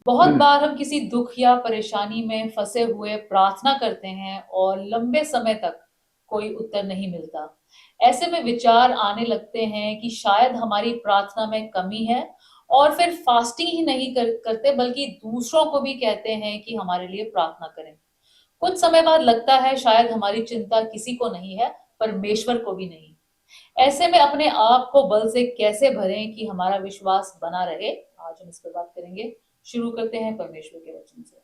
बहुत बार हम किसी दुख या परेशानी में फंसे हुए प्रार्थना करते हैं और लंबे समय तक कोई उत्तर नहीं मिलता। ऐसे में विचार आने लगते हैं कि शायद हमारी प्रार्थना में कमी है और फिर फास्टिंग ही नहीं करते बल्कि दूसरों को भी कहते हैं कि हमारे लिए प्रार्थना करें। कुछ समय बाद लगता है शायद हमारी चिंता किसी को नहीं है, परमेश्वर को भी नहीं। ऐसे में अपने आप को बल से कैसे भरें कि हमारा विश्वास बना रहे, आज हम इस पर बात करेंगे। शुरू करते हैं परमेश्वर के वचन से।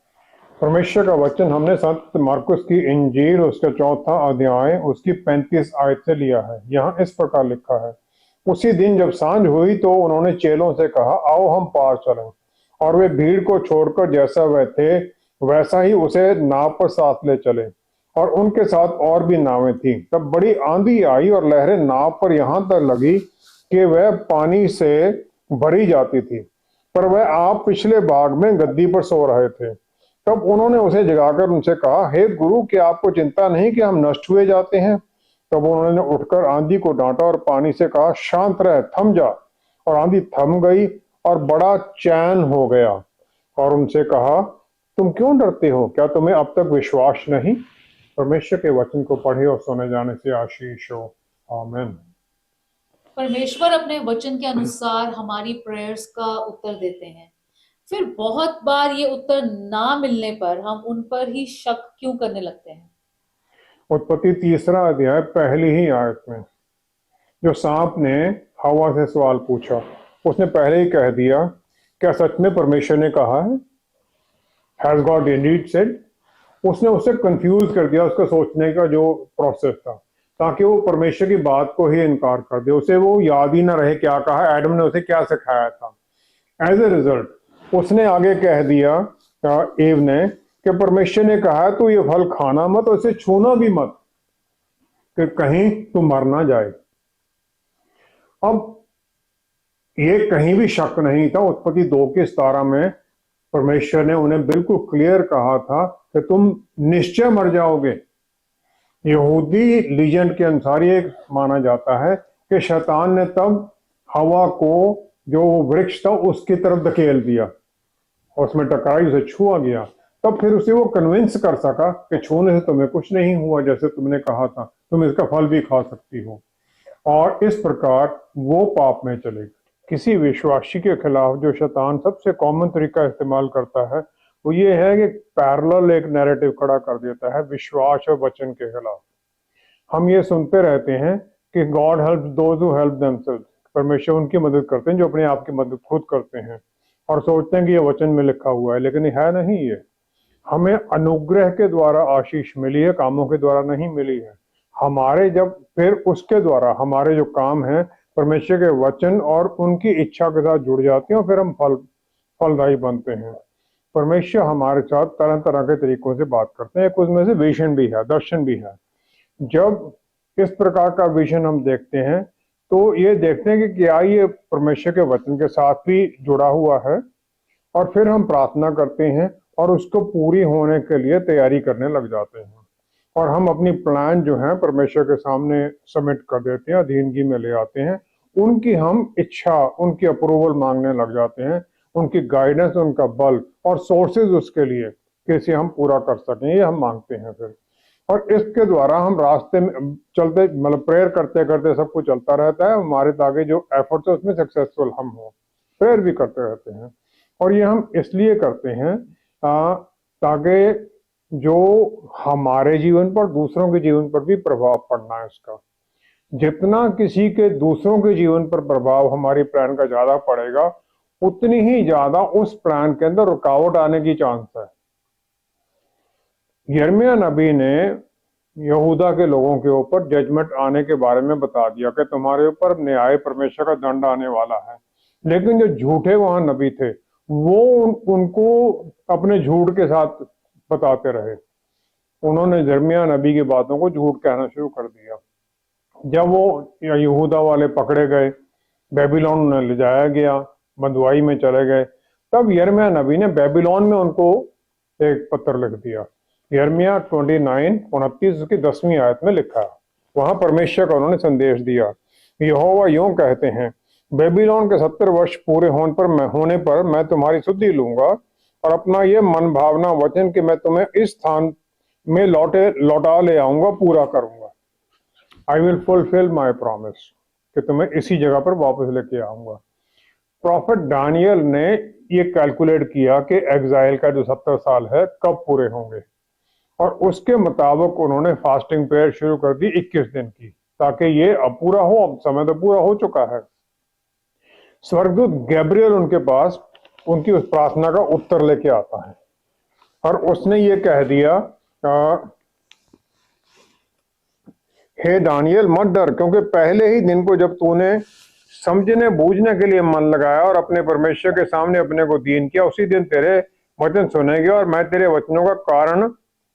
परमेश्वर का वचन हमने संत मार्कुस की इंजील उसका चौथा अध्याय उसकी 35 आयत से लिया है। यहाँ इस प्रकार लिखा है, उसी दिन जब सांझ हुई तो उन्होंने चेलों से कहा, आओ हम पार चलें। और वे भीड़ को छोड़कर जैसा वह थे वैसा ही उसे नाव पर साथ ले चले, और उनके साथ और भी नावें थीं। तब बड़ी आंधी आई और लहरें नाव पर यहाँ तक लगी कि वह पानी से भरी जाती थी, पर वह आप पिछले भाग में गद्दी पर सो रहे थे। तब उन्होंने उसे जगाकर उनसे कहा, हे गुरु, क्या आपको चिंता नहीं कि हम नष्ट हुए जाते हैं? तब उन्होंने उठकर आंधी को डांटा और पानी से कहा, शांत रह, थम जा। और आंधी थम गई और बड़ा चैन हो गया। और उनसे कहा, तुम क्यों डरते हो? क्या तुम्हें अब तक विश्वास नहीं? परमेश्वर के वचन को पढ़े और सुने जाने से आशीष हो। आमीन। परमेश्वर अपने वचन के अनुसार हमारी प्रेयर्स का उत्तर देते हैं। फिर बहुत बार ये उत्तर ना मिलने पर हम उन पर ही शक क्यों करने लगते हैं? उत्पत्ति तीसरा अध्याय पहली ही आयत में जो सांप ने हवा से सवाल पूछा, उसने पहले ही कह दिया, क्या सच में परमेश्वर ने कहा है? Has God Indeed said? उसने उसे कंफ्यूज कर दिया, उसका सोचने का जो प्रोसेस था, ताकि वो परमेश्वर की बात को ही इनकार कर दे। उसे वो याद ही ना रहे क्या कहा, एडम ने उसे क्या सिखाया था। एज ए रिजल्ट उसने आगे कह दिया, एव ने, कि परमेश्वर ने कहा है तो ये फल खाना मत और इसे छूना भी मत, कि कहीं तू मर ना जाए। अब ये कहीं भी शक नहीं था। उत्पत्ति 2:17 में परमेश्वर ने उन्हें बिल्कुल क्लियर कहा था कि तुम निश्चय मर जाओगे। यहूदी लीजेंड के अनुसार ये माना जाता है कि शैतान ने तब हवा को, जो वृक्ष था, उसकी तरफ धकेल दिया और उसमें टकराई, उसे छुआ गया। तब फिर उसे वो कन्विंस कर सका कि छूने से तुम्हें कुछ नहीं हुआ, जैसे तुमने कहा था, तुम इसका फल भी खा सकती हो। और इस प्रकार वो पाप में चले गए। किसी विश्वासी के खिलाफ जो शैतान सबसे कॉमन तरीका इस्तेमाल करता है वो ये है कि पैरेलल एक नैरेटिव खड़ा कर देता है विश्वास और वचन के खिलाफ। हम ये सुनते रहते हैं कि God help those who help themselves, परमेश्वर उनकी मदद करते हैं जो अपने आप की मदद खुद करते हैं, और सोचते हैं कि ये वचन में लिखा हुआ है, लेकिन है नहीं। ये हमें अनुग्रह के द्वारा आशीष मिली है, कामों के द्वारा नहीं मिली है। हमारे जब फिर उसके द्वारा हमारे जो काम है परमेश्वर के वचन और उनकी इच्छा के साथ जुड़ जाते हैं, और फिर हम फलदायी बनते हैं। परमेश्वर हमारे साथ तरह तरह के तरीकों से बात करते हैं। कुछ में से विजन भी है, दर्शन भी है। जब इस प्रकार का विजन हम देखते हैं तो ये देखते हैं कि क्या ये परमेश्वर के वचन के साथ भी जुड़ा हुआ है, और फिर हम प्रार्थना करते हैं और उसको पूरी होने के लिए तैयारी करने लग जाते हैं, और हम अपनी प्लान जो है परमेश्वर के सामने सबमिट कर देते हैं, अधीनगी में ले आते हैं। उनकी हम इच्छा, उनकी अप्रूवल मांगने लग जाते हैं, उनकी गाइडेंस, उनका बल और सोर्सेज उसके लिए कैसे हम पूरा कर सकें, ये हम मांगते हैं फिर। और इसके द्वारा हम रास्ते में चलते, मतलब प्रेयर करते करते सब कुछ चलता रहता है। हमारे आगे जो एफर्ट्स है उसमें सक्सेसफुल हम हो, प्रेयर भी करते रहते हैं। और ये हम इसलिए करते हैं ताकि जो हमारे जीवन पर, दूसरों के जीवन पर भी प्रभाव पड़ना है उसका। जितना किसी के दूसरों के जीवन पर प्रभाव हमारी प्लान का ज्यादा पड़ेगा, उतनी ही ज्यादा उस प्लान के अंदर रुकावट आने की चांस है। यिर्मयाह नबी ने यहूदा के लोगों के ऊपर जजमेंट आने के बारे में बता दिया कि तुम्हारे ऊपर न्याय, परमेश्वर का दंड आने वाला है। लेकिन जो झूठे वहां नबी थे वो उनको अपने झूठ के साथ बताते रहे। उन्होंने यिर्मयाह नबी की बातों को झूठ कहना शुरू कर दिया। जब वो यहूदा वाले पकड़े गए, बेबीलोन उन्हें ले जाया गया, बंधुआई में चले गए, तब यिर्मयाह नबी ने बेबीलोन में उनको एक पत्र लिख दिया। यिर्मयाह 29:29 की 10वीं आयत में लिखा है। वहां परमेश्वर का उन्होंने संदेश दिया। यहोवा यूं कहते हैं, बेबीलोन के 70 वर्ष पूरे होने पर मैं तुम्हारी सुधि लूंगा और अपना ये मन भावना वचन कि मैं तुम्हें इस स्थान में लौटा ले आऊंगा पूरा करूंगा। I will fulfil my promise, कि तुम्हें इसी जगह पर वापस लेके आऊंगा। प्रॉफिट दानियल ने ये कैलकुलेट किया कि एग्जाइल का जो 70 साल है कब पूरे होंगे, और उसके मुताबिक उन्होंने फास्टिंग प्रेयर शुरू कर दी 21 दिन की, ताकि ये अब पूरा हो। अब समय तो पूरा हो चुका है। स्वर्गदूत गैब्रियल उनके पास उनकी उस प्रार्थना का उत्तर लेके आता है और उसने ये कह दिया, हे दानियल मत डर, क्योंकि पहले ही दिन को जब तूने समझने बूझने के लिए मन लगाया और अपने परमेश्वर के सामने अपने को दीन किया, उसी दिन तेरे वचन सुनेंगे और मैं तेरे वचनों का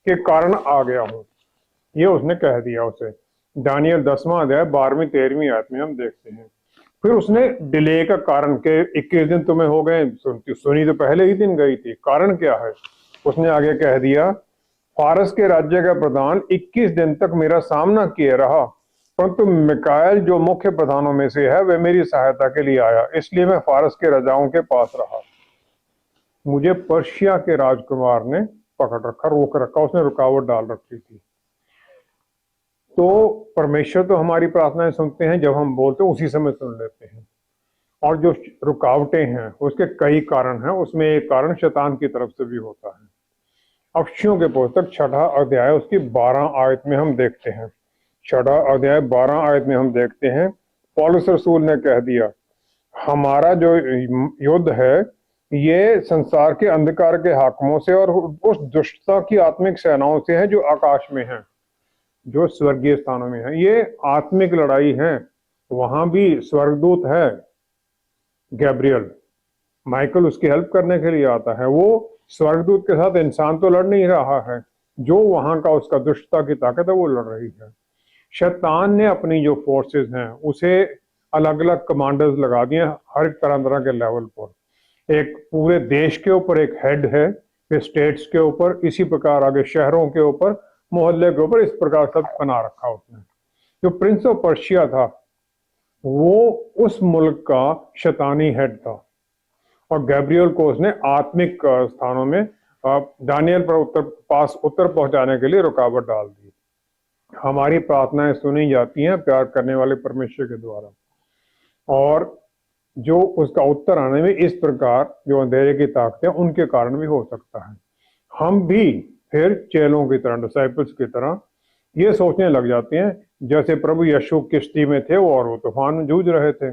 कारण आ गया हूं। ये उसने कह दिया उसे। दानियल 10वां अध्याय 12वीं 13वीं आयत में हम देखते हैं। फिर उसने डिले का कारण के 21 दिन तुम्हें हो गए, सुनी तो पहले ही दिन गई थी, कारण क्या है? उसने आगे कह दिया, फारस के राज्य का प्रधान 21 दिन तक मेरा सामना किए रहा, परंतु मिकाएल जो मुख्य प्रधानों में से है वह मेरी सहायता के लिए आया, इसलिए मैं फारस के राजाओं के पास रहा। मुझे पर्शिया के राजकुमार ने पकड़ रखा, रोक रखा, उसने रुकावट डाल रखी थी। तो परमेश्वर तो हमारी प्रार्थनाएं सुनते हैं, जब हम बोलते हैं उसी समय सुन लेते हैं, और जो रुकावटें हैं उसके कई कारण हैं। उसमें एक कारण शैतान की तरफ से भी होता है। अफशियों के पुस्तक 6 अध्याय उसकी 12 आयत में हम देखते हैं। 6 अध्याय 12 आयत में हम देखते हैं, पौलुस रसूल ने कह दिया, हमारा जो युद्ध है ये संसार के अंधकार के हाकिमों से और उस दुष्टता की आत्मिक सेनाओं से है जो आकाश में है, जो स्वर्गीय स्थानों में है। ये आत्मिक लड़ाई है। वहां भी स्वर्गदूत है गैब्रियल, माइकल उसकी हेल्प करने के लिए आता है। वो स्वर्गदूत के साथ इंसान तो लड़ नहीं रहा है, जो वहां का उसका दुष्टता की ताकत है वो लड़ रही है। शैतान ने अपनी जो फोर्सेस हैं उसे अलग अलग कमांडर्स लगा दिए हर तरह के लेवल पर। एक पूरे देश के ऊपर एक हेड है, फिर स्टेट्स के ऊपर, इसी प्रकार आगे शहरों के ऊपर, मोहल्ले के ऊपर, इस प्रकार सब बना रखा उसने। जो प्रिंस ऑफ पर्शिया था वो उस मुल्क का शैतानी हेड था, और गैब्रियल को उसने आत्मिक स्थानों में दानियल पर उत्तर पहुंचाने के लिए रुकावट डाल दी। हमारी प्रार्थनाएं सुनी जाती हैं प्यार करने वाले परमेश्वर के द्वारा, और जो उसका उत्तर आने में इस प्रकार जो अंधेरे की ताकतें उनके कारण भी हो सकता है। हम भी फिर चेलों की तरह, डिसाइपल्स की तरह ये सोचने लग जाते हैं जैसे प्रभु यीशु किश्ती में थे और वो तूफान में जूझ रहे थे।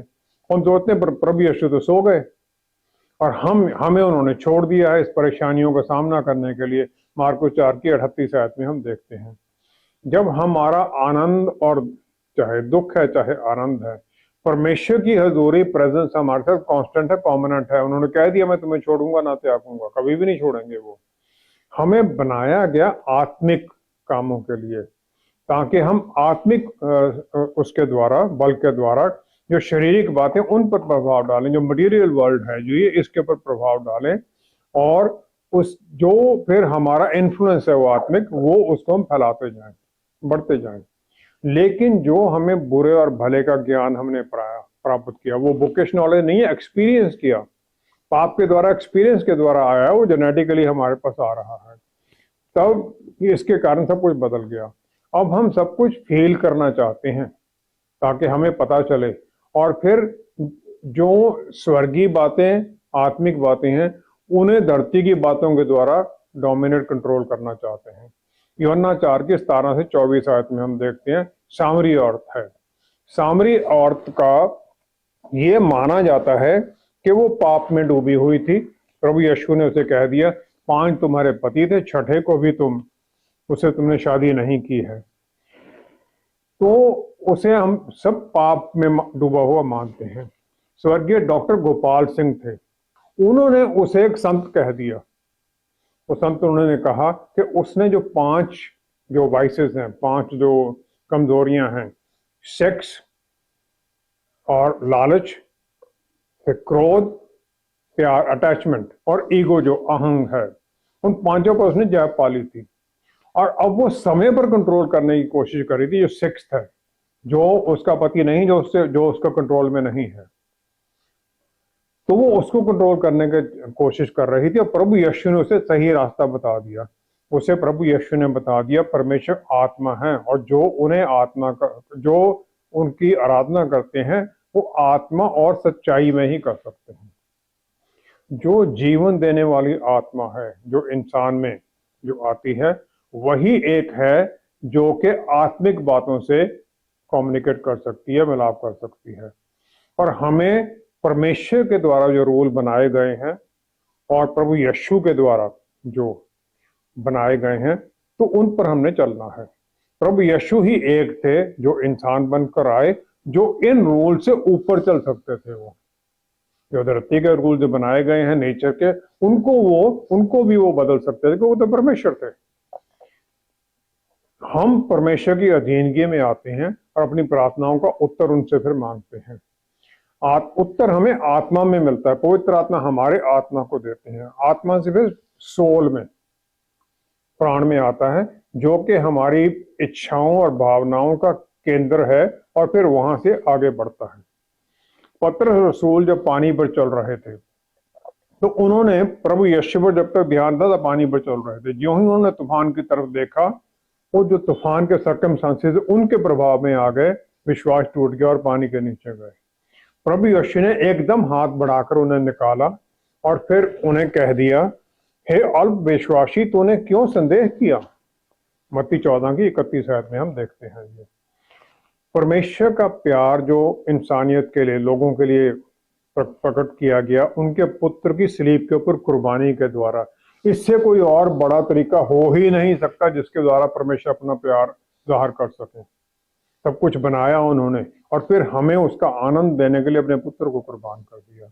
हम सोचते हैं प्रभु यीशु तो सो गए और हमें उन्होंने छोड़ दिया है इस परेशानियों का सामना करने के लिए। मार्कुस 4 की 38 आयत में हम देखते हैं, जब हमारा आनंद, और चाहे दुख है चाहे आनंद है, परमेश्वर की हजूरी प्रेजेंस हमारे साथ कांस्टेंट है, परमानेंट है। उन्होंने कह दिया मैं तुम्हें छोड़ूंगा ना त्यागूंगा, कभी भी नहीं छोड़ेंगे वो। हमें बनाया गया आत्मिक कामों के लिए, ताकि हम आत्मिक उसके द्वारा, बल के द्वारा जो शारीरिक बातें उन पर प्रभाव डालें, जो मटेरियल वर्ल्ड है जो ये इसके ऊपर प्रभाव डालें, और उस जो फिर हमारा इन्फ्लुएंस है वो आत्मिक, वो उसको हम फैलाते जाएं, बढ़ते जाएं। लेकिन जो हमें बुरे और भले का ज्ञान हमने प्राप्त किया वो बुकिश नॉलेज नहीं है, एक्सपीरियंस किया, पाप के द्वारा, एक्सपीरियंस के द्वारा आया, वो जेनेटिकली हमारे पास आ रहा है। तब इसके कारण सब कुछ बदल गया। अब हम सब कुछ फील करना चाहते हैं ताकि हमें पता चले, और फिर जो स्वर्गीय बातें, आत्मिक बातें हैं, उन्हें धरती की बातों के द्वारा डोमिनेट, कंट्रोल करना चाहते हैं। यूहन्ना 4 की 17 से 24 आयत में हम देखते हैं सामरी औरत है। सामरी औरत का ये माना जाता है कि वो पाप में डूबी हुई थी। प्रभु यीशु ने उसे कह दिया 5 तुम्हारे पति थे, छठे को भी तुमने शादी नहीं की है। तो उसे हम सब पाप में डूबा हुआ मानते हैं। स्वर्गीय डॉक्टर गोपाल सिंह थे, उन्होंने उसे एक संत कह दिया। वो संत, उन्होंने कहा कि उसने जो 5 जो वाइसेस हैं, 5 जो कमजोरियां हैं, सेक्स और लालच, फिर क्रोध, प्यार, अटैचमेंट, और ईगो जो अहंग है, उन 5 पर उसने जय पा ली थी। और अब वो समय पर कंट्रोल करने की कोशिश कर रही थी, जो 6th है, जो उसका पति नहीं, जो उसका कंट्रोल में नहीं है। तो वो उसको कंट्रोल करने की कोशिश कर रही थी और प्रभु यीशु ने उसे सही रास्ता बता दिया। उसे प्रभु यीशु ने बता दिया परमेश्वर आत्मा है और जो उनकी आराधना करते हैं वो आत्मा और सच्चाई में ही कर सकते हैं। जो जीवन देने वाली आत्मा है जो इंसान में जो आती है वही एक है जो कि आत्मिक बातों से कम्युनिकेट कर सकती है, मिलाप कर सकती है। और हमें परमेश्वर के द्वारा जो रूल बनाए गए हैं और प्रभु यीशु के द्वारा जो बनाए गए हैं तो उन पर हमने चलना है। प्रभु यीशु ही एक थे जो इंसान बनकर आए, जो इन रूल से ऊपर चल सकते थे। वो जो धरती के रूल जो बनाए गए हैं नेचर के, उनको भी वो बदल सकते थे, क्योंकि वो तो परमेश्वर थे। हम परमेश्वर की अधीनगी में आते हैं और अपनी प्रार्थनाओं का उत्तर उनसे फिर मांगते हैं। उत्तर हमें आत्मा में मिलता है। पवित्र आत्मा हमारे आत्मा को देते हैं। आत्मा से फिर सोल में, प्राण में आता है, जो कि हमारी इच्छाओं और भावनाओं का केंद्र है और फिर वहां से आगे बढ़ता है। पतरस रसूल जब पानी पर चल रहे थे तो उन्होंने प्रभु यीशु पर जब तक ध्यान था पानी पर चल रहे थे। ज्यों ही उन्होंने तूफान की तरफ देखा, वो जो तूफान के सर्कमस्टांसेस उनके प्रभाव में आ गए, विश्वास टूट गया और पानी के नीचे गए। प्रभु यीशु ने एकदम हाथ बढ़ाकर उन्हें निकाला और फिर उन्हें कह दिया, हे अल्प विश्वासी, तूने क्यों संदेह किया। मत्ती 14 की 31 आयत में हम देखते हैं ये परमेश्वर का प्यार जो इंसानियत के लिए, लोगों के लिए प्रकट किया गया उनके पुत्र की सलीब के ऊपर कुर्बानी के द्वारा। इससे कोई और बड़ा तरीका हो ही नहीं सकता जिसके द्वारा परमेश्वर अपना प्यार जाहिर कर सके। सब कुछ बनाया उन्होंने और फिर हमें उसका आनंद देने के लिए अपने पुत्र को कुर्बान कर दिया।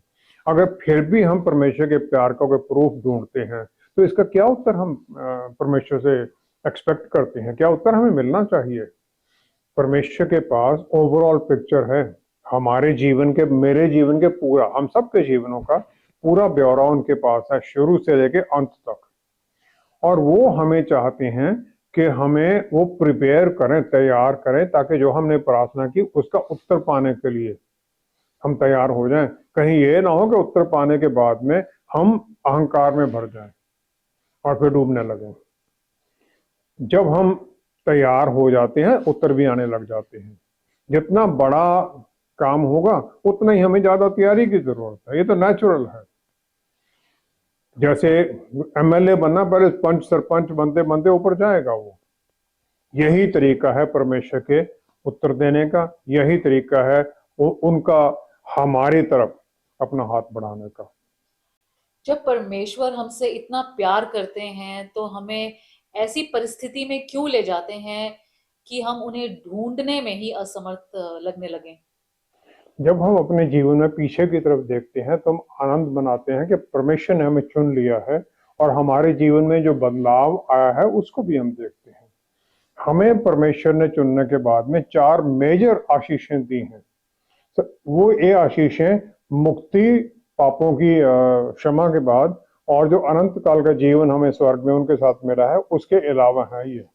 अगर फिर भी हम परमेश्वर के प्यार का कोई प्रूफ ढूंढते हैं तो इसका क्या उत्तर हम परमेश्वर से एक्सपेक्ट करते हैं, क्या उत्तर हमें मिलना चाहिए। परमेश्वर के पास ओवरऑल पिक्चर है हमारे जीवन के, मेरे जीवन के, पूरा, हम सबके जीवनों का पूरा ब्यौरा उनके पास है, शुरू से लेके अंत तक। और वो हमें चाहते हैं कि हमें वो प्रिपेयर करें, तैयार करें, ताकि जो हमने प्रार्थना की उसका उत्तर पाने के लिए हम तैयार हो जाएं। कहीं ये ना हो कि उत्तर पाने के बाद में हम अहंकार में भर जाएं और फिर डूबने लगें। जब हम तैयार हो जाते हैं उत्तर भी आने लग जाते हैं। जितना बड़ा काम होगा उतना ही हमें ज्यादा तैयारी की जरूरत है, ये तो नेचुरल है। जैसे एमएलए बनना, पहले पंच सरपंच बनते बनते ऊपर जाएगा वो। यही तरीका है परमेश्वर के उत्तर देने का, यही तरीका है उनका हमारी तरफ अपना हाथ बढ़ाने का। जब परमेश्वर हमसे इतना प्यार करते हैं तो हमें ऐसी परिस्थिति में क्यों ले जाते हैं कि हम उन्हें ढूंढने में ही असमर्थ लगने लगे। जब हम अपने जीवन में पीछे की तरफ देखते हैं तो हम आनंद मनाते हैं कि परमेश्वर ने हमें चुन लिया है और हमारे जीवन में जो बदलाव आया है उसको भी हम देखते हैं। हमें परमेश्वर ने चुनने के बाद में 4 मेजर आशीषें दी हैं। वो ये आशीषें मुक्ति, पापों की क्षमा के बाद और जो अनंत काल का जीवन हमें स्वर्ग में उनके साथ मिला है, उसके अलावा है ये।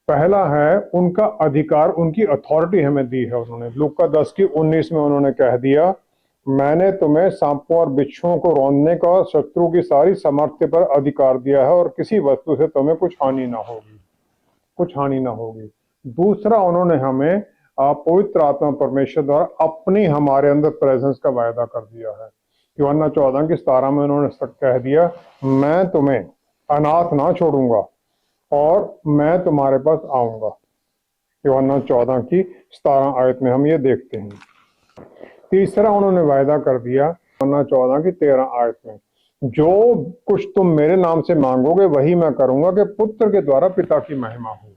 पहला है उनका अधिकार, उनकी अथॉरिटी हमें दी है उन्होंने। लूका 10 की 19 में उन्होंने कह दिया, मैंने तुम्हें सांपों और बिच्छुओं को रौंदने का और शत्रु की सारी सामर्थ्य पर अधिकार दिया है और किसी वस्तु से तुम्हें कुछ हानि ना होगी, कुछ हानि ना होगी। दूसरा, उन्होंने हमें पवित्र आत्मा परमेश्वर द्वारा अपनी हमारे अंदर प्रेजेंस का वायदा कर दिया है। यूहन्ना 14 की 17 में उन्होंने कह दिया, मैं तुम्हें अनाथ ना छोड़ूंगा और मैं तुम्हारे पास आऊंगा। यूहन्ना 14 की 17 आयत में हम ये देखते हैं। तीसरा, उन्होंने वायदा कर दिया यूहन्ना 14 की 13 आयत में, जो कुछ तुम मेरे नाम से मांगोगे वही मैं करूंगा कि पुत्र के द्वारा पिता की महिमा हो,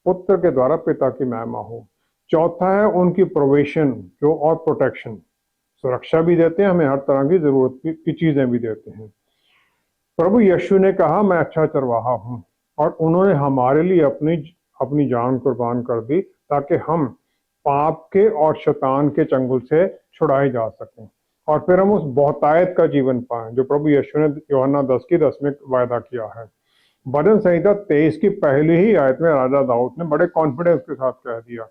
पुत्र के द्वारा पिता की महिमा हो। चौथा है उनकी प्रोविजन जो और प्रोटेक्शन, सुरक्षा भी देते हैं, हमें हर तरह की जरूरत की चीजें भी देते हैं। प्रभु यीशु ने कहा, मैं अच्छा चरवाहा हूं, और उन्होंने हमारे लिए अपनी जान कुर्बान कर दी ताकि हम पाप के और शैतान के चंगुल से छुड़ाए जा सकें और फिर हम उस बहुतायत का जीवन पाएं जो प्रभु यीशु ने यूहन्ना 10 की 10 में वायदा किया है। भजन संहिता 23 की पहली ही आयत में राजा दाऊद ने बड़े कॉन्फिडेंस के साथ कह दिया,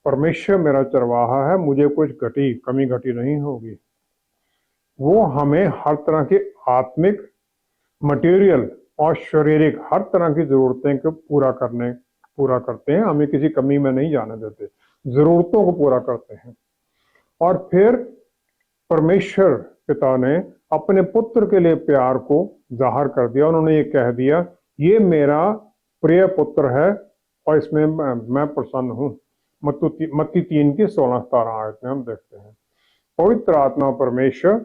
परमेश्वर मेरा चरवाहा है, मुझे कुछ कमी घटी नहीं होगी। वो हमें हर तरह की आत्मिक, मटेरियल और शारीरिक हर तरह की जरूरतें को पूरा करते हैं। हमें किसी कमी में नहीं जाने देते, जरूरतों को पूरा करते हैं। और फिर परमेश्वर पिता ने अपने पुत्र के लिए प्यार को जाहिर कर दिया। उन्होंने ये कह दिया, ये मेरा प्रिय पुत्र है और इसमें मैं प्रसन्न हूँ। मत्ती 3 की 16-17 आयत में हम देखते हैं पवित्र आत्मा परमेश्वर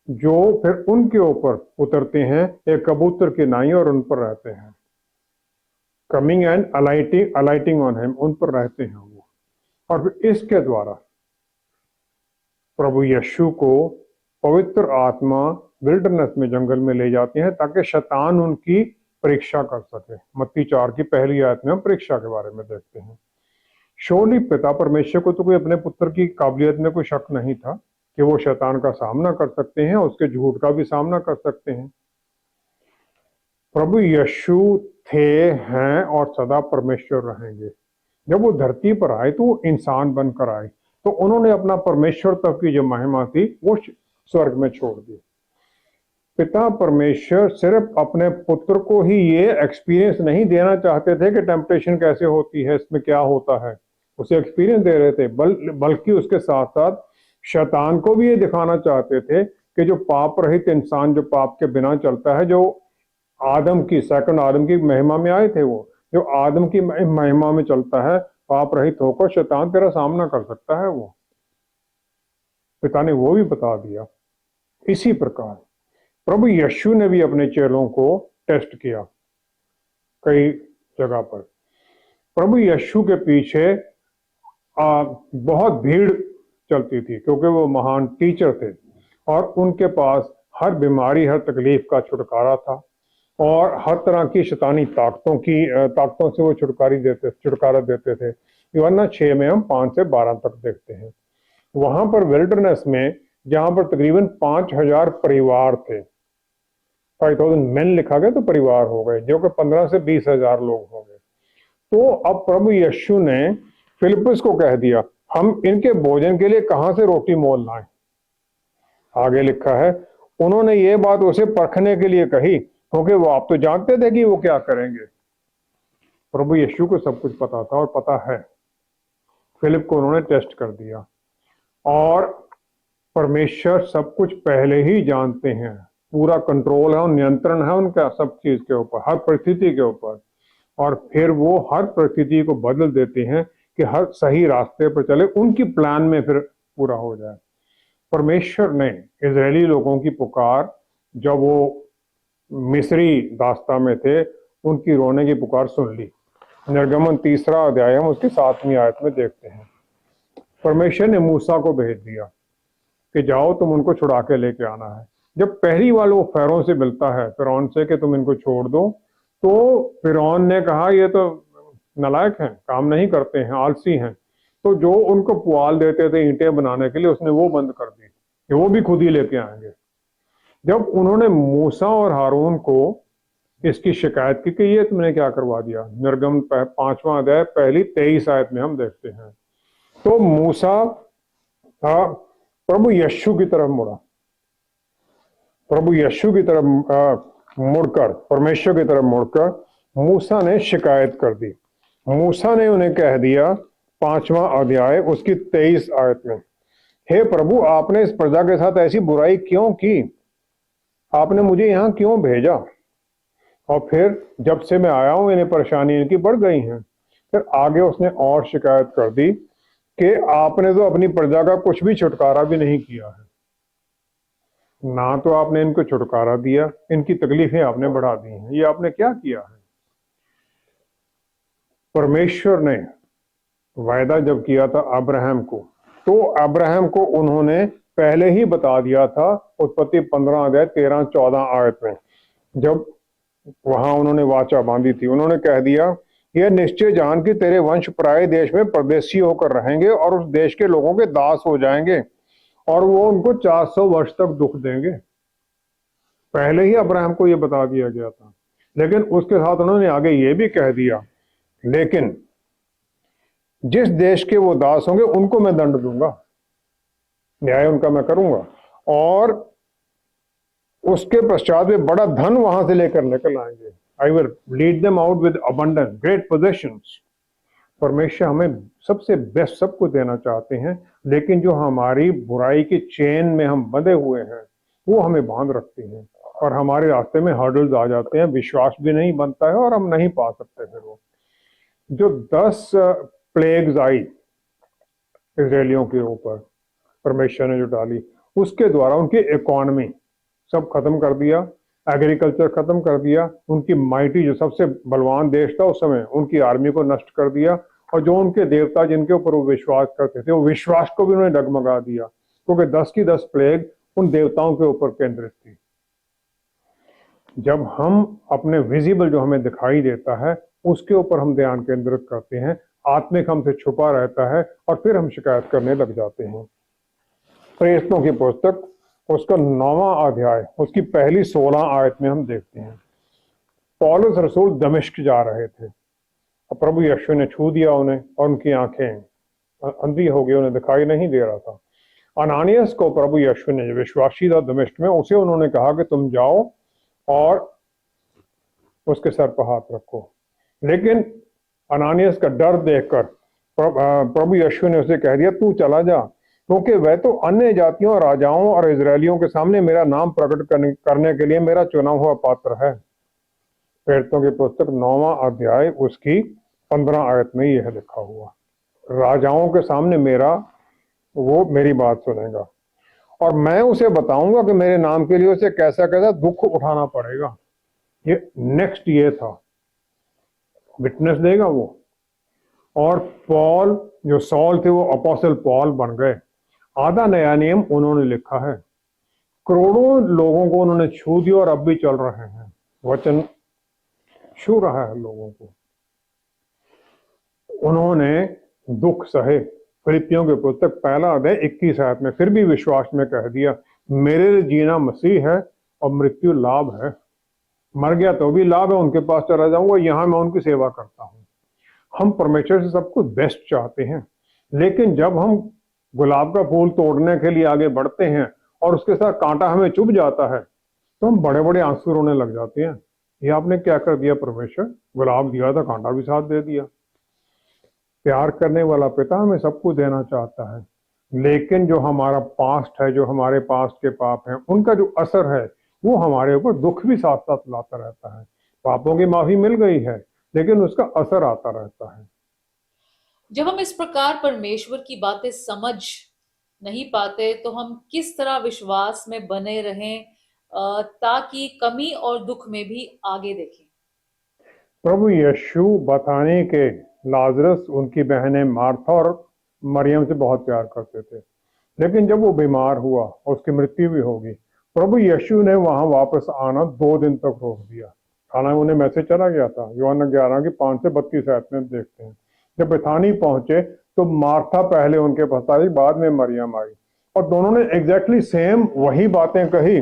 जो फिर उनके ऊपर उतरते हैं एक कबूतर की नाई और उन पर रहते हैं। Coming and alighting on him, उन पर रहते हैं वो। और फिर इसके द्वारा प्रभु यीशु को पवित्र आत्मा विल्डरनेस में, जंगल में ले जाते हैं ताकि शैतान उनकी परीक्षा कर सके। मत्ती 4 की पहली आयत में हम परीक्षा के बारे में देखते हैं। शोली पिता परमेश्वर को तो कोई अपने पुत्र की काबिलियत में कोई शक नहीं था कि वो शैतान का सामना कर सकते हैं, उसके झूठ का भी सामना कर सकते हैं। प्रभु यीशु थे, हैं और सदा परमेश्वर रहेंगे। जब वो धरती पर आए तो वो इंसान बनकर आए, तो उन्होंने अपना परमेश्वर तक की जो महिमा थी वो स्वर्ग में छोड़ दी। पिता परमेश्वर सिर्फ अपने पुत्र को ही ये एक्सपीरियंस नहीं देना चाहते थे कि टेम्पटेशन कैसे होती है, इसमें क्या होता है, उसे एक्सपीरियंस दे रहे थे, बल्कि उसके साथ साथ शैतान को भी ये दिखाना चाहते थे कि जो पाप रहित इंसान, जो पाप के बिना चलता है, जो सेकंड आदम की महिमा में आए थे, वो जो आदम की महिमा में चलता है, पाप रहित होकर शैतान तेरा सामना कर सकता है। वो पिता ने वो भी बता दिया। इसी प्रकार प्रभु यीशु ने भी अपने चेलों को टेस्ट किया कई जगह पर। प्रभु यीशु के पीछे बहुत भीड़ चलती थी क्योंकि वो महान टीचर थे और उनके पास हर बीमारी, हर तकलीफ का छुटकारा था और हर तरह की शैतानी ताकतों से वो छुटकारा देते थे। यूहन्ना 6 में हम 5 से 12 तक देखते हैं। वहां पर विल्डरनेस में, जहां पर तकरीबन 5000 परिवार थे, 5000 मेन लिखा गया तो परिवार हो गए, जो कि 15 से 20,000 लोग हो गए। तो अब प्रभु यीशु ने फिलिप्पुस को कह दिया, हम इनके भोजन के लिए कहां से रोटी मोल लाएं। आगे लिखा है, उन्होंने ये बात उसे परखने के लिए कही क्योंकि वो आप तो जानते थे कि वो क्या करेंगे। प्रभु यीशु को सब कुछ पता था और पता है। फिलिप को उन्होंने टेस्ट कर दिया और परमेश्वर सब कुछ पहले ही जानते हैं, पूरा कंट्रोल है और नियंत्रण है उनका सब चीज के ऊपर, हर परिस्थिति के ऊपर। और फिर वो हर परिस्थिति को बदल देते हैं कि हर सही रास्ते पर चले, उनकी प्लान में फिर पूरा हो जाए। परमेश्वर ने इजरायली लोगों की पुकार, जब वो मिस्री दास्ता में थे, उनकी रोने की पुकार सुन ली। निर्गमन 3 अध्याय हम उसकी 7वीं आयत में देखते हैं। परमेश्वर ने मूसा को भेज दिया कि जाओ तुम उनको छुड़ा के लेके आना है। जब पहली बार वो फैरों से मिलता है, फिरौन से, कि तुम इनको छोड़ दो, तो फिरौन ने कहा ये तो नालायक हैं, काम नहीं करते हैं, आलसी हैं। तो जो उनको पुआल देते थे ईंटें बनाने के लिए, उसने वो बंद कर दी कि वो भी खुद ही लेके आएंगे। जब उन्होंने मूसा और हारून को इसकी शिकायत की कि ये तुमने क्या करवा दिया, निर्गम 5वां अध्याय पहली 23 आयत में हम देखते हैं, तो मूसा प्रभु यीशु की तरफ मुड़ा, प्रभु यीशु की तरफ मुड़कर, परमेश्वर की तरफ मुड़कर मूसा ने शिकायत कर दी। मूसा ने उन्हें कह दिया 5वां अध्याय उसकी 23 आयत में, हे प्रभु, आपने इस प्रजा के साथ ऐसी बुराई क्यों की, आपने मुझे यहाँ क्यों भेजा, और फिर जब से मैं आया हूं इन्हें परेशानी इनकी बढ़ गई हैं। फिर आगे उसने और शिकायत कर दी कि आपने तो अपनी प्रजा का कुछ भी छुटकारा भी नहीं किया है, ना तो आपने इनको छुटकारा दिया, इनकी तकलीफें आपने बढ़ा दी हैं, ये आपने क्या किया है। परमेश्वर ने वायदा जब किया था अब्राहम को, तो अब्राहम को उन्होंने पहले ही बता दिया था। उत्पत्ति 15 अध्याय 13-14 आयत में जब वहां उन्होंने वाचा बांधी थी, उन्होंने कह दिया, यह निश्चय जान कि तेरे वंश पराए देश में परदेशी होकर रहेंगे और उस देश के लोगों के दास हो जाएंगे और वो उनको 400 वर्ष तक दुख देंगे। पहले ही अब्राहम को यह बता दिया गया था। लेकिन उसके साथ उन्होंने आगे ये भी कह दिया, लेकिन जिस देश के वो दास होंगे उनको मैं दंड दूंगा, न्याय उनका मैं करूंगा, और उसके पश्चात वे बड़ा धन वहां से लेकर निकल आएंगे। I will lead them out with abundance great possessions. परमेश्वर हमें सबसे बेस्ट सब कुछ देना चाहते हैं, लेकिन जो हमारी बुराई की चेन में हम बंधे हुए हैं वो हमें बांध रखती हैं और हमारे रास्ते में हर्डल्स आ जाते हैं, विश्वास भी नहीं बनता है और हम नहीं पा सकते फिर वो। जो 10 प्लेग्स आई इजरायलियों के ऊपर परमेश्वर ने जो डाली, उसके द्वारा उनकी इकोनॉमी सब खत्म कर दिया, एग्रीकल्चर खत्म कर दिया, उनकी माइटी जो सबसे बलवान देश था उस समय उनकी आर्मी को नष्ट कर दिया, और जो उनके देवता जिनके ऊपर वो विश्वास करते थे वो विश्वास को भी उन्होंने डगमगा दिया, क्योंकि 10 की 10 प्लेग उन देवताओं के ऊपर केंद्रित थी। जब हम अपने विजिबल जो हमें दिखाई देता है उसके ऊपर हम ध्यान केंद्रित करते हैं, आत्मिक हमसे छुपा रहता है और फिर हम शिकायत करने लग जाते हैं। प्रेरितों की पुस्तक उसका 9वां अध्याय उसकी पहली 16 आयत में हम देखते हैं, पौलुस रसूल दमिश्क जा रहे थे और प्रभु यीशु ने छू दिया उन्हें और उनकी आंखें अंधी हो गई, उन्हें दिखाई नहीं दे रहा था। अनानियास को प्रभु यीशु ने, विश्वासी था दमिश्क में, उसे उन्होंने कहा कि तुम जाओ और उसके सर पर हाथ रखो। लेकिन अनानियास का डर देखकर प्रभु यीशु ने उसे कह दिया तू चला जा, क्योंकि वह तो अन्य जातियों, राजाओं और इजरायलियों के सामने मेरा नाम प्रकट करने के लिए मेरा चुना हुआ पात्र है। प्रेरितों की पुस्तक 9वां अध्याय उसकी 15 आयत में यह लिखा हुआ, राजाओं के सामने वो मेरी बात सुनेगा और मैं उसे बताऊंगा कि मेरे नाम के लिए उसे कैसा कैसा दुख उठाना पड़ेगा। ये नेक्स्ट ये था, विटनेस देगा वो। और पॉल, जो सॉल थे वो अपोस्टल पॉल बन गए। आधा नया नियम उन्होंने लिखा है, करोड़ों लोगों को उन्होंने छू दिया और अब भी चल रहे हैं, वचन छू रहा है लोगों को। उन्होंने दुख सहे। फिलिपियों की पुस्तक 1 अध्याय 21 आयत में फिर भी विश्वास में कह दिया, मेरे लिए जीना मसीह है और मृत्यु लाभ है। मर गया तो भी लाभ है, उनके पास चला जाऊंगा, यहां मैं उनकी सेवा करता हूं। हम परमेश्वर से सब कुछ बेस्ट चाहते हैं, लेकिन जब हम गुलाब का फूल तोड़ने के लिए आगे बढ़ते हैं और उसके साथ कांटा हमें चुभ जाता है तो हम बड़े बड़े आंसू रोने लग जाते हैं। ये आपने क्या कर दिया परमेश्वर, गुलाब दिया था कांटा भी साथ दे दिया। प्यार करने वाला पिता हमें सब कुछ देना चाहता है, लेकिन जो हमारा पास्ट है, जो हमारे पास्ट के पाप हैं, उनका जो असर है वो हमारे ऊपर दुख भी साथ साथ लाता रहता है। पापों की माफी मिल गई है, लेकिन उसका असर आता रहता है। जब हम इस प्रकार परमेश्वर की बातें समझ नहीं पाते तो हम किस तरह विश्वास में बने रहें ताकि कमी और दुख में भी आगे देखें। प्रभु यीशु बताने के लाजरस, उनकी बहनें मार्था और मरियम से बहुत प्यार करते थे, लेकिन जब वो बीमार हुआ उसकी मृत्यु भी होगी, प्रभु यीशु ने वहां वापस आना 2 दिन तक रोक दिया। हालांकि उन्हें मैसेज चला गया था, यूहन्ना 11 की 5 से 32 आयत में देखते हैं। जब बेथानी पहुंचे तो मार्था पहले उनके पास आई, बाद में मरियम आई, और दोनों ने एग्जैक्टली सेम वही बातें कही,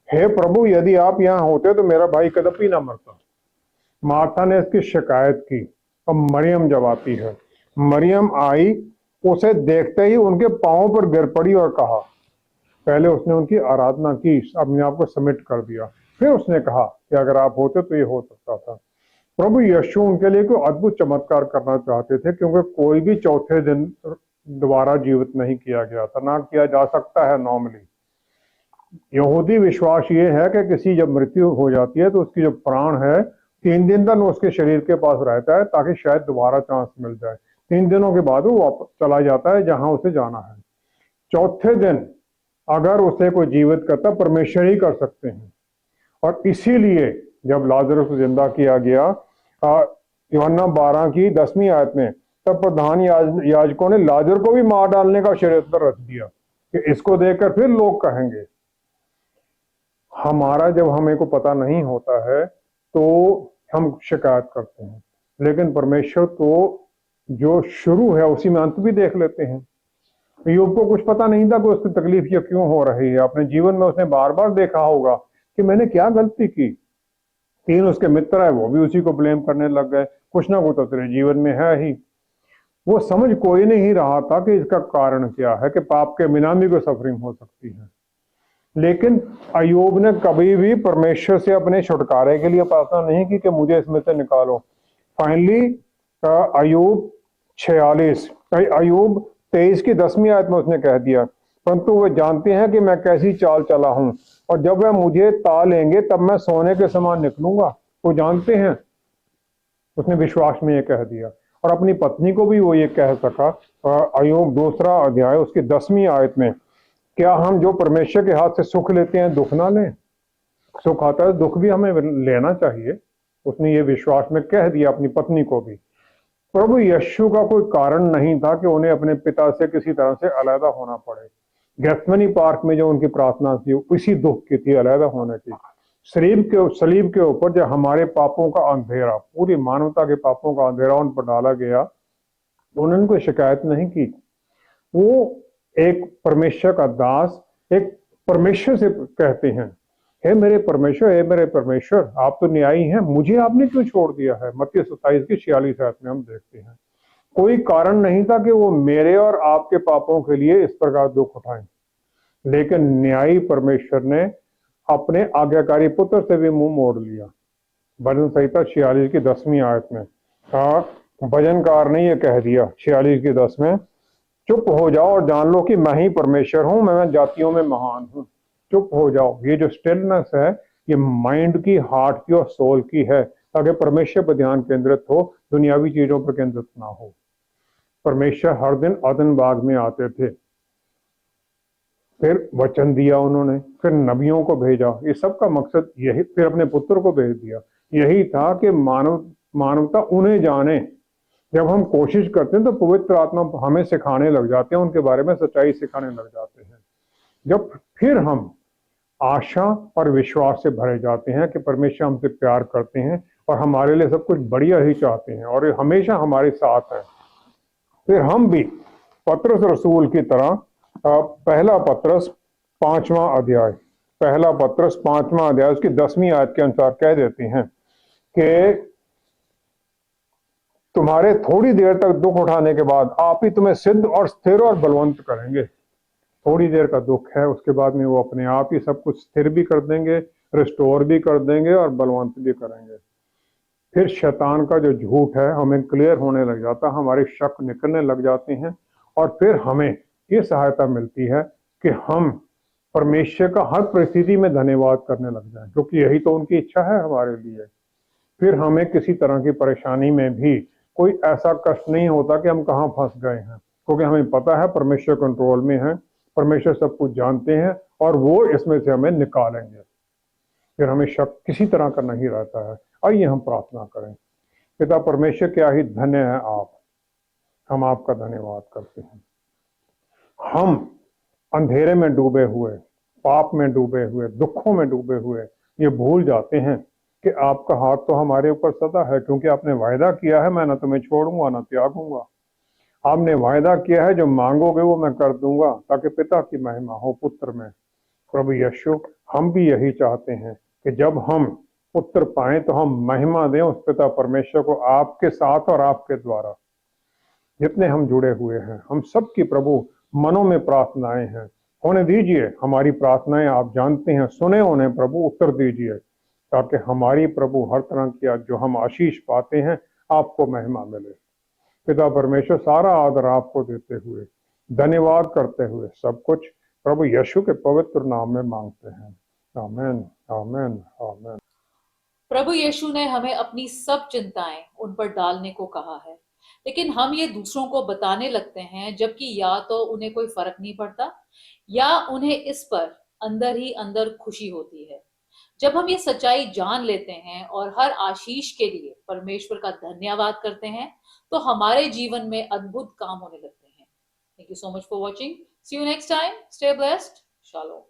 हे प्रभु यदि आप यहाँ होते तो मेरा भाई कदापि ना मरता। मार्था ने इसकी शिकायत की और मरियम जब आती है, मरियम आई, उसे देखते ही उनके पांवों पर गिर पड़ी और कहा, पहले उसने उनकी आराधना की, अपने आप को सबमिट कर दिया, फिर उसने कहा कि अगर आप होते तो ये हो सकता था। प्रभु यीशु उनके लिए कोई अद्भुत चमत्कार करना चाहते थे, क्योंकि कोई भी चौथे दिन दोबारा जीवित नहीं किया गया था, ना किया जा सकता है नॉर्मली। यहूदी विश्वास ये है कि किसी जब मृत्यु हो जाती है तो उसकी जो प्राण है 3 दिन तक उसके शरीर के पास रहता है, ताकि शायद दोबारा चांस मिल जाए। 3 दिनों के बाद वो वापस चला जाता है जहां उसे जाना है। चौथे दिन अगर उसे कोई जीवित करता, परमेश्वर ही कर सकते हैं। और इसीलिए जब लाजरस को जिंदा किया गया यूहन्ना 12 की 10वीं आयत में, तब प्रधान याजकों ने लाजर को भी मार डालने का षड्यंत्र रच दिया कि इसको देखकर फिर लोग कहेंगे। हमारा जब हमें को पता नहीं होता है तो हम शिकायत करते हैं, लेकिन परमेश्वर तो जो शुरू है उसी में अंत भी देख लेते हैं। यूब को कुछ पता नहीं था कि उसकी तकलीफ ये क्यों हो रही है। अपने जीवन में उसने बार बार देखा होगा कि मैंने क्या गलती की। 3 उसके मित्र है, वो भी उसी को ब्लेम करने लग गए, कुछ ना कुछ तो तेरे जीवन में है ही। वो समझ कोई नहीं रहा था कि इसका कारण क्या है, कि पाप के बिना भी कोई सफरिंग हो सकती है। लेकिन अय्यूब ने कभी भी परमेश्वर से अपने छुटकारे के लिए प्रार्थना नहीं की कि मुझे इसमें से निकालो। फाइनली अय्यूब 46 अय्यूब 23 की 10वीं आयत में उसने कह दिया, परंतु वे जानते हैं कि मैं कैसी चाल चला हूं, और जब वह मुझे ता लेंगे तब मैं सोने के समान निकलूंगा। वो जानते हैं, उसने विश्वास में ये कह दिया। और अपनी पत्नी को भी वो ये कह सका। अय्यूब 2 अध्याय उसकी 10वीं आयत में, क्या हम जो परमेश्वर के हाथ से सुख लेते हैं दुख ना लें? सुख आता है, दुख भी हमें लेना चाहिए। उसने ये विश्वास में कह दिया अपनी पत्नी को भी। प्रभु यीशु का कोई कारण नहीं था कि उन्हें अपने पिता से किसी तरह से अलग होना पड़े। गेत्समनी पार्क में जो उनकी प्रार्थना थी इसी दुख की थी, अलग होने की। सलीब के ऊपर जब हमारे पापों का अंधेरा, पूरी मानवता के पापों का अंधेरा उन पर डाला गया, तो उन्होंने कोई शिकायत नहीं की। वो एक परमेश्वर का दास एक परमेश्वर से कहते हैं, हे मेरे परमेश्वर, हे मेरे परमेश्वर, आप तो न्यायी हैं, मुझे आपने क्यों छोड़ दिया है? मत्ती 27 की 46 आयत में हम देखते हैं। कोई कारण नहीं था कि वो मेरे और आपके पापों के लिए इस प्रकार दुख उठाएं, लेकिन न्यायी परमेश्वर ने अपने आज्ञाकारी पुत्र से भी मुंह मोड़ लिया। भजन संहिता 46 की 10वीं आयत में भजनकार ने यह कह दिया 46 की 10 में, चुप हो जाओ और जान लो कि मैं ही परमेश्वर हूं, मैं जातियों में महान हूं। चुप हो जाओ। ये जो स्टिलनेस है, ये माइंड की, हार्ट की और सोल की है, ताकि परमेश्वर पर ध्यान केंद्रित हो, दुनियावी चीजों पर केंद्रित ना हो। परमेश्वर हर दिन अदन बाग में आते थे, फिर वचन दिया उन्होंने, फिर नबियों को भेजा। ये सब का मकसद यही, फिर अपने पुत्र को भेज दिया। यही था कि मानवता उन्हें जाने। जब हम कोशिश करते हैं तो पवित्र आत्मा हमें सिखाने लग जाते हैं, उनके बारे में सच्चाई सिखाने लग जाते हैं। जब फिर हम आशा और विश्वास से भरे जाते हैं कि परमेश्वर हमसे प्यार करते हैं और हमारे लिए सब कुछ बढ़िया ही चाहते हैं और हमेशा हमारे साथ है, फिर हम भी पत्रस रसूल की तरह पहला पत्रस 5वां अध्याय, पहला पत्रस 5वां अध्याय उसकी 10वीं आयत के अनुसार कह देते हैं कि तुम्हारे थोड़ी देर तक दुख उठाने के बाद आप ही तुम्हें सिद्ध और स्थिर और बलवंत करेंगे। थोड़ी देर का दुख है, उसके बाद में वो अपने आप ही सब कुछ स्थिर भी कर देंगे, रिस्टोर भी कर देंगे और बलवंत भी करेंगे। फिर शैतान का जो झूठ है हमें क्लियर होने लग जाता है, हमारे शक निकलने लग जाते हैं, और फिर हमें ये सहायता मिलती है कि हम परमेश्वर का हर परिस्थिति में धन्यवाद करने लग जाएं, क्योंकि यही तो उनकी इच्छा है हमारे लिए। फिर हमें किसी तरह की परेशानी में भी कोई ऐसा कष्ट नहीं होता कि हम कहाँ फंस गए हैं, क्योंकि हमें पता है परमेश्वर कंट्रोल में है, परमेश्वर सब कुछ जानते हैं और वो इसमें से हमें निकालेंगे। फिर हमें शक किसी तरह का नहीं रहता है। आइए हम प्रार्थना करें। पिता परमेश्वर, क्या ही धन्य है आप, हम आपका धन्यवाद करते हैं। हम अंधेरे में डूबे हुए, पाप में डूबे हुए, दुखों में डूबे हुए ये भूल जाते हैं कि आपका हाथ तो हमारे ऊपर सदा है, क्योंकि आपने वायदा किया है, मैं ना तुम्हें छोड़ूंगा ना त्यागूंगा। आपने वायदा किया है जो मांगोगे वो मैं कर दूंगा, ताकि पिता की महिमा हो पुत्र में। प्रभु यीशु, हम भी यही चाहते हैं कि जब हम पुत्र पाएं तो हम महिमा दें उस पिता परमेश्वर को, आपके साथ और आपके द्वारा। जितने हम जुड़े हुए हैं, हम सब की प्रभु मनों में प्रार्थनाएं हैं, होने दीजिए हमारी प्रार्थनाएं, आप जानते हैं, सुने उन्हें प्रभु, उत्तर दीजिए, ताकि हमारी प्रभु हर तरह की जो हम आशीष पाते हैं आपको महिमा मिले। पिता परमेश्वर, सारा आदर आपको देते हुए, धन्यवाद करते हुए, सब कुछ प्रभु यीशु के पवित्र नाम में मांगते हैं। आमीन, आमीन, आमीन। प्रभु यीशु ने हमें अपनी सब चिंताएं उन पर डालने को कहा है, लेकिन हम ये दूसरों को बताने लगते हैं, जबकि या तो उन्हें कोई फर्क नहीं पड़ता या उन्हें इस पर अंदर ही अंदर खुशी होती है। जब हम ये सच्चाई जान लेते हैं और हर आशीष के लिए परमेश्वर का धन्यवाद करते हैं, तो हमारे जीवन में अद्भुत काम होने लगते हैं। Thank you so much for watching. See you next time. Stay blessed. Shalom.